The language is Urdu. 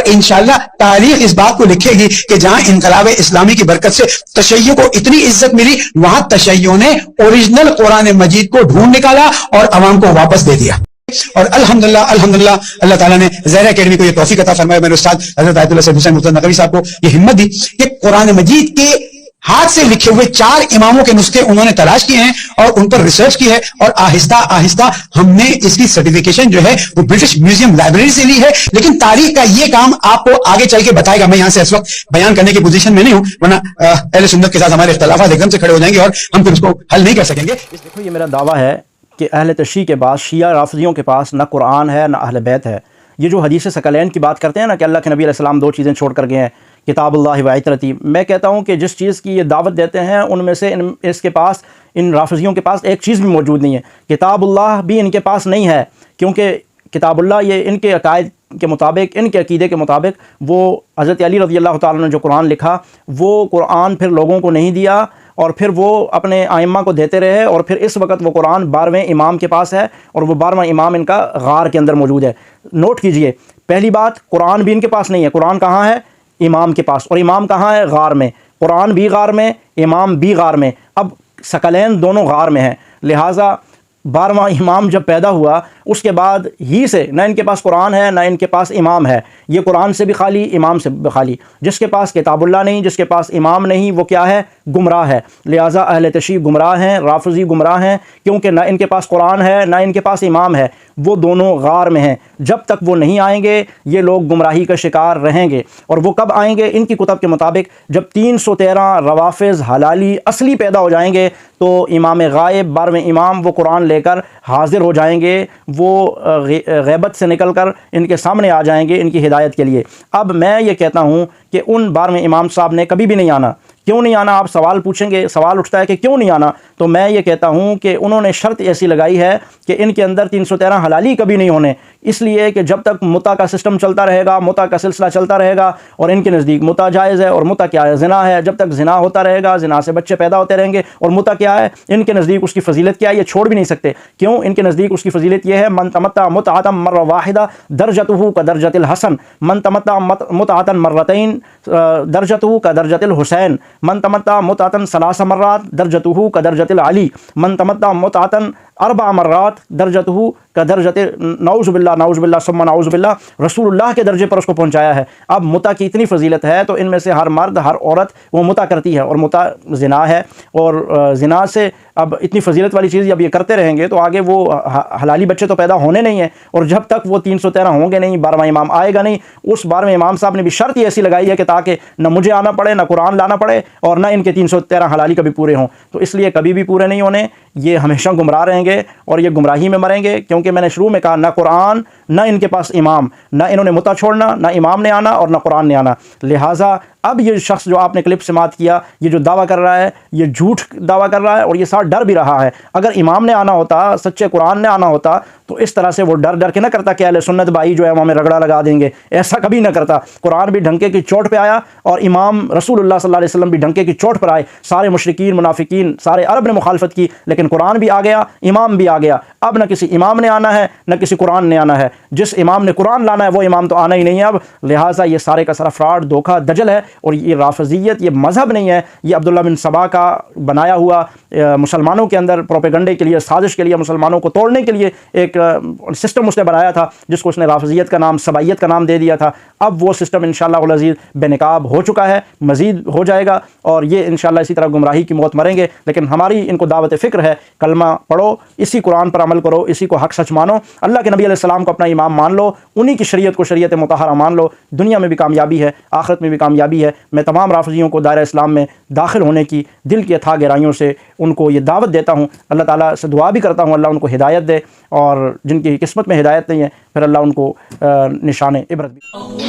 اور انشاءاللہ تاریخ اس بات کو لکھے گی کہ جہاں انقلاب اسلامی کی برکت سے تشیع کو اتنی عزت ملی، وہاں تشیع نے اوریجنل قرآن مجید کو ڈھونڈ نکالا اور عوام کو واپس دے دیا۔ اور الحمدللہ اللہ تعالیٰ نے زہرا اکیڈمی کو یہ توفیق عطا فرمایا، میرے استاد حضرت آیت اللہ سید حسین مرتضی نقوی صاحب کو یہ ہمت دی کہ قرآن مجید کے ہاتھ سے لکھے ہوئے 4 اماموں کے نسخے انہوں نے تلاش کیے ہیں اور ان پر ریسرچ کی ہے، اور آہستہ آہستہ ہم نے اس کی سرٹیفیکیشن جو ہے وہ برٹش میوزیم لائبریری سے لی ہے۔ لیکن تاریخ کا یہ کام آپ کو آگے چل کے بتائے گا، میں یہاں سے اس وقت بیان کرنے کی پوزیشن میں نہیں ہوں، ورنہ اہل سنت کے ساتھ ہمارے اختلافات ایک دم سے کھڑے ہو جائیں گے اور ہم پھر اس کو حل نہیں کر سکیں گے۔ دیکھو یہ میرا دعویٰ ہے کہ اہل تشیع کے پاس، شیعہ رافضیوں کے پاس نہ قرآن ہے نہ اہل بیت ہے۔ یہ جو حدیث ثقلین کی بات کرتے ہیں نا کہ اللہ کے نبی علیہ السلام 2 چیزیں چھوڑ کر گئے ہیں، کتاب اللہ و عترتی، میں کہتا ہوں کہ جس چیز کی یہ دعوت دیتے ہیں ان میں سے اس کے پاس، ان رافضیوں کے پاس ایک چیز بھی موجود نہیں ہے۔ کتاب اللہ بھی ان کے پاس نہیں ہے، کیونکہ کتاب اللہ یہ ان کے عقائد کے مطابق، ان کے عقیدے کے مطابق، وہ حضرت علی رضی اللہ تعالیٰ نے جو قرآن لکھا وہ قرآن پھر لوگوں کو نہیں دیا، اور پھر وہ اپنے آئمہ کو دیتے رہے، اور پھر اس وقت وہ قرآن 12ویں امام کے پاس ہے، اور وہ 12واں امام ان کا غار کے اندر موجود ہے۔ نوٹ کیجئے، پہلی بات، قرآن بھی ان کے پاس نہیں ہے۔ قرآن کہاں ہے؟ امام کے پاس، اور امام کہاں ہے؟ غار میں۔ قرآن بھی غار میں، امام بھی غار میں۔ اب ثقلین دونوں غار میں ہیں، لہٰذا 12واں امام جب پیدا ہوا اس کے بعد ہی سے نہ ان کے پاس قرآن ہے نہ ان کے پاس امام ہے۔ یہ قرآن سے بھی خالی، امام سے بھی خالی۔ جس کے پاس کتاب اللہ نہیں، جس کے پاس امام نہیں، وہ کیا ہے؟ گمراہ ہے۔ لہٰذا اہل تشیع گمراہ ہیں، رافضی گمراہ ہیں، کیونکہ نہ ان کے پاس قرآن ہے نہ ان کے پاس امام ہے، وہ دونوں غار میں ہیں۔ جب تک وہ نہیں آئیں گے یہ لوگ گمراہی کا شکار رہیں گے، اور وہ کب آئیں گے؟ ان کی کتب کے مطابق جب 313 روافظ حلالی اصلی پیدا ہو جائیں گے تو امام غائب 12ویں امام وہ قرآن لے کر حاضر ہو جائیں گے، وہ غیبت سے نکل کر ان کے سامنے آ جائیں گے ان کی ہدایت کے لیے۔ اب میں یہ کہتا ہوں کہ ان 12ویں امام صاحب نے کبھی بھی نہیں آنا۔ کیوں نہیں آنا؟ آپ سوال پوچھیں گے، سوال اٹھتا ہے کہ کیوں نہیں آنا، تو میں یہ کہتا ہوں کہ انہوں نے شرط ایسی لگائی ہے کہ ان کے اندر 313 حلالی کبھی نہیں ہونے، اس لیے کہ جب تک متع کا سسٹم چلتا رہے گا، متع کا سلسلہ چلتا رہے گا، اور ان کے نزدیک متع جائز ہے، اور متع کیا ہے؟ زنا ہے۔ جب تک زنا ہوتا رہے گا، زنا سے بچے پیدا ہوتے رہیں گے، اور متع کیا ہے؟ ان کے نزدیک اس کی فضیلت کیا ہے؟ یہ چھوڑ بھی نہیں سکتے۔ کیوں؟ ان کے نزدیک اس کی فضیلت یہ ہے، من تمتع متعۃ مرہ واحدہ درجتہ کدرجۃ الحسن، من تمتع متعۃ مرتین درجتہ کدرجۃ الحسین، من تمتع متعۃ ثلاث مرات درجتہ کدرجۃ العلی، من تمتع متعۃ 4 مرات درجتہ کدرجۃ نعوذ باللہ ثم نعوذ باللہ، رسول اللہ کے درجے پر اس کو پہنچایا ہے۔ اب متع کی اتنی فضیلت ہے تو ان میں سے ہر مرد ہر عورت وہ متع کرتی ہے، اور متع زنا ہے، اور زنا سے اب اتنی فضیلت والی چیز جب یہ کرتے رہیں گے تو آگے وہ حلالی بچے تو پیدا ہونے نہیں ہیں، اور جب تک وہ 313 ہوں گے نہیں، 12واں امام آئے گا نہیں۔ اس 12ویں امام صاحب نے بھی شرط ایسی لگائی ہے کہ تاکہ نہ مجھے آنا پڑے، نہ قرآن لانا پڑے، اور نہ ان کے 313 حلالی کبھی پورے ہوں، تو اس لیے کبھی بھی پورے نہیں ہونے۔ یہ ہمیشہ گمراہ رہیں گے اور یہ گمراہی میں مریں گے، کیونکہ میں نے شروع میں کہا نہ قرآن نہ ان کے پاس امام، نہ انہوں نے متع چھوڑنا، نہ امام نے آنا، اور نہ قرآن نے آنا۔ لہٰذا اب یہ شخص جو آپ نے کلپ سماعت کیا، یہ جو دعویٰ کر رہا ہے یہ جھوٹ دعویٰ کر رہا ہے، اور یہ ساتھ ڈر بھی رہا ہے۔ اگر امام نے آنا ہوتا، سچے قرآن نے آنا ہوتا، تو اس طرح سے وہ ڈر کے نہ کرتا کہ اہل سنت بھائی جو ہے وہ ہمیں رگڑا لگا دیں گے، ایسا کبھی نہ کرتا۔ قرآن بھی ڈھنکے کی چوٹ پہ آیا، اور امام رسول اللہ صلی اللہ علیہ وسلم بھی ڈھنکے کی چوٹ پر آئے۔ سارے مشرکین، منافقین، سارے عرب نے مخالفت کی، لیکن قرآن بھی آ گیا، امام بھی آ گیا۔ اب نہ کسی امام نے آنا ہے نہ کسی قرآن نے آنا ہے، جس امام نے قرآن لانا ہے وہ امام تو آنا ہی نہیں ہے اب۔ لہٰذا یہ سارے کا سارا فراڈ، دھوکہ، دجل ہے، اور یہ رافضیت یہ مذہب نہیں ہے، یہ عبداللہ بن سبا کا بنایا ہوا مسلمانوں کے اندر پروپیگنڈے کے لیے، سازش کے لیے، مسلمانوں کو توڑنے کے لیے ایک سسٹم اس نے بنایا تھا، جس کو اس نے رافضیت کا نام، سبائیت کا نام دے دیا تھا۔ اب وہ سسٹم انشاءاللہ العزیز بے نقاب ہو چکا ہے، مزید ہو جائے گا، اور یہ انشاءاللہ اسی طرح گمراہی کی موت مریں گے۔ لیکن ہماری ان کو دعوت فکر ہے، کلمہ پڑھو، اسی قرآن پر عمل کرو، اسی کو حق سچ مانو، اللہ کے نبی علیہ السلام کو اپنا امام مان لو، انہی کی شریعت کو شریعت مطہرہ مان لو، دنیا میں بھی کامیابی ہے، آخرت میں بھی کامیابی ہے۔ میں تمام رافضیوں کو دائرہ اسلام میں داخل ہونے کی دل کی اتھاہ گہرائیوں سے ان کو یہ دعوت دیتا ہوں۔ اللہ تعالیٰ سے دعا بھی کرتا ہوں اللہ ان کو ہدایت دے، اور جن کی قسمت میں ہدایت نہیں ہے پھر اللہ ان کو نشان عبرت بھی